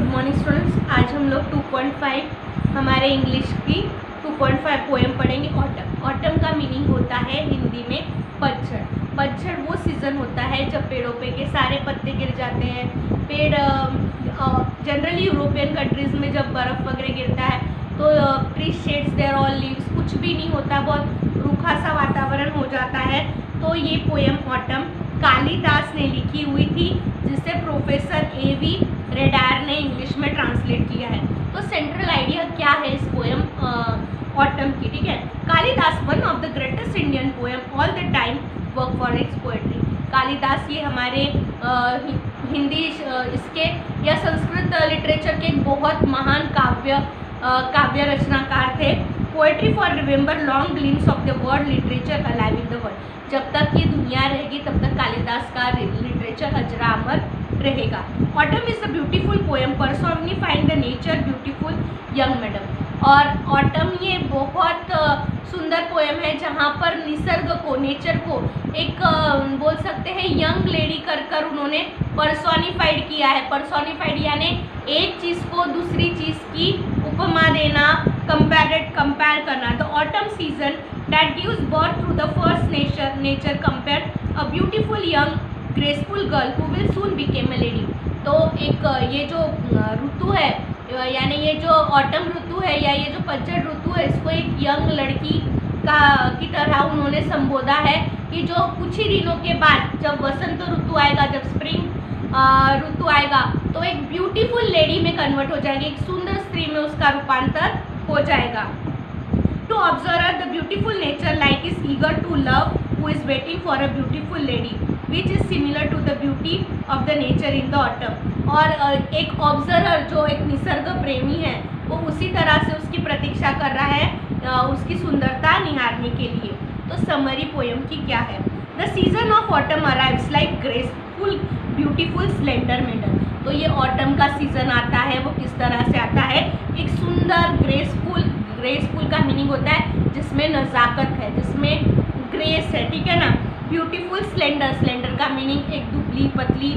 Morning students. आज हम लोग 2.5 हमारे इंग्लिश की 2.5 पोएम पढ़ेंगे। ऑटम। ऑटम का मीनिंग होता है हिंदी में पतझड़। पतझड़ वो सीज़न होता है जब पेड़ों पे के सारे पत्ते गिर जाते हैं। पेड़ जनरली यूरोपियन कंट्रीज़ में जब बर्फ़ वगैरह गिरता है तो tree sheds their all leaves, कुछ भी नहीं होता, बहुत रूखा सा वातावरण हो जाता है। तो ये पोएम ऑटम कालिदास ने लिखी हुई थी, जिसे प्रोफेसर A.V. रेडार ने इंग्लिश में ट्रांसलेट किया है। तो सेंट्रल आइडिया क्या है इस पोएम ऑटम की, ठीक है। Kalidas one of the greatest Indian poem all the time work for its poetry. Kalidas ये हमारे हिंदी इसके या संस्कृत लिटरेचर के एक बहुत महान काव्य रचनाकार थे। Poetry for remember long glimpse of the world literature alive in the world. जब तक ये दुनिया रहेगी तब तक कालिदास का लिटरेचर अजरा अमर रहेगा। Autumn is a beautiful poem personifying the nature beautiful young madam. और ऑटम ये बहुत सुंदर पोएम है जहाँ पर निसर्ग को, नेचर को एक बोल सकते हैं यंग लेडी कर उन्होंने पर्सोनिफाइड किया है। पर्सोनिफाइड यानी एक चीज़ को दूसरी चीज़ की उपमा देना, कंपेयर करना। तो autumn season that gives birth to the first nature compared a beautiful young graceful girl who will soon become a lady। तो एक ये जो ऋतु है, यानी ये जो ऑटम ऋतु है या ये जो पतझड़ ऋतु है, इसको एक यंग लड़की की तरह उन्होंने संबोधा है कि जो कुछ ही दिनों के बाद जब वसंत ऋतु आएगा, जब स्प्रिंग ऋतु आएगा, तो एक ब्यूटीफुल लेडी में कन्वर्ट हो जाएगी, एक सुंदर स्त्री में उसका रूपांतर हो जाएगा। To observe the beautiful nature like is eager to love who is waiting for a beautiful lady which is similar to the beauty of the nature in the autumn। और एक ऑब्जर्वर जो एक निसर्ग प्रेमी है वो उसी तरह से उसकी प्रतीक्षा कर रहा है उसकी सुंदरता निहारने के लिए। तो समरी पोएम की क्या है? The season of autumn arrives like graceful beautiful slender medal. तो ये ऑटम का सीजन आता है, वो किस तरह से आता है? एक सुंदर ग्रेसफुल का मीनिंग होता है जिसमें नज़ाकत है, जिसमें ग्रेस है, ठीक है ना। ब्यूटीफुल स्लेंडर का मीनिंग एक दुबली पतली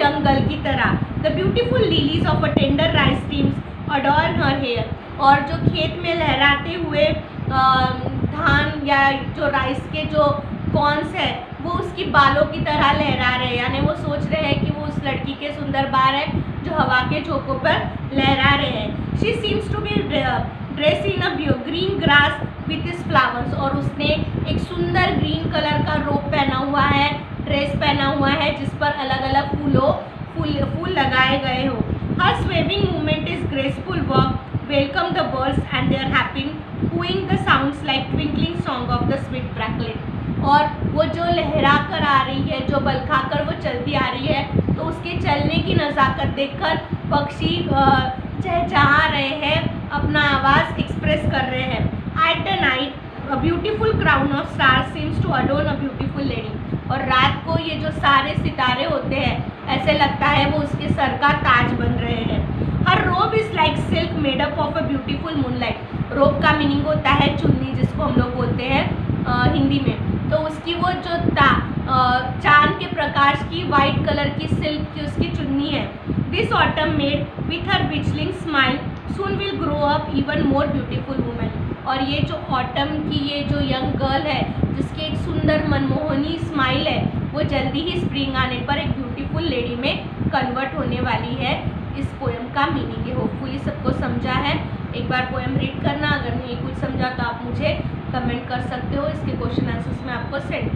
यंग गर्ल की तरह। The beautiful lilies of a tender rice stems adorn her hair. और जो खेत में लहराते हुए धान या जो राइस के जो कॉर्न्स है वो उसकी बालों की तरह लहरा रहे हैं, यानी वो सोच रहे हैं कि वो उस लड़की के सुंदर बाल है जो हवा के झोंकों पर लहरा रहे हैं। She seems to be dress in a green grass with its flowers. और उसने एक सुंदर ग्रीन कलर का रोब पहना हुआ है, ड्रेस पहना हुआ है जिस पर अलग अलग फूल लगाए गए हो। Her swaying movement is graceful work welcome the birds and they are happy wooing the sounds like twinkling song of the sweet bracelet. और वो जो लहरा कर आ रही है, जो बलखा कर वो चलती आ रही है, तो उसके चलने की नज़ाकत देखकर पक्षी चहचहा रहे हैं, अपना आवाज़ एक्सप्रेस कर रहे हैं। At the night a beautiful crown of stars seems to adorn a beautiful lady. और रात को ये जो सारे सितारे होते हैं ऐसे लगता है वो उसके सर का ताज बन रहे हैं। हर रोब is like silk made up of a beautiful moonlight. रोब का मीनिंग होता है चुन्नी, जिसको हम लोग बोलते हैं हिंदी में। तो उसकी वो जो चांद के प्रकाश की वाइट कलर की सिल्क की उसकी चुन्नी है। This autumn made with her bewitching smile soon will grow up even more beautiful women. और ये जो ऑटम की ये जो यंग गर्ल है जिसकी एक सुंदर मनमोहनी स्माइल है, वो जल्दी ही स्प्रिंग आने पर एक ब्यूटीफुल लेडी में कन्वर्ट होने वाली है। इस पोएम का मीनिंग है। होपफुली सबको समझा है। एक बार पोएम रीड करना, अगर नहीं कुछ समझा तो आप मुझे कमेंट कर सकते हो। इसके क्वेश्चन आंसर्स मैं आपको सेंड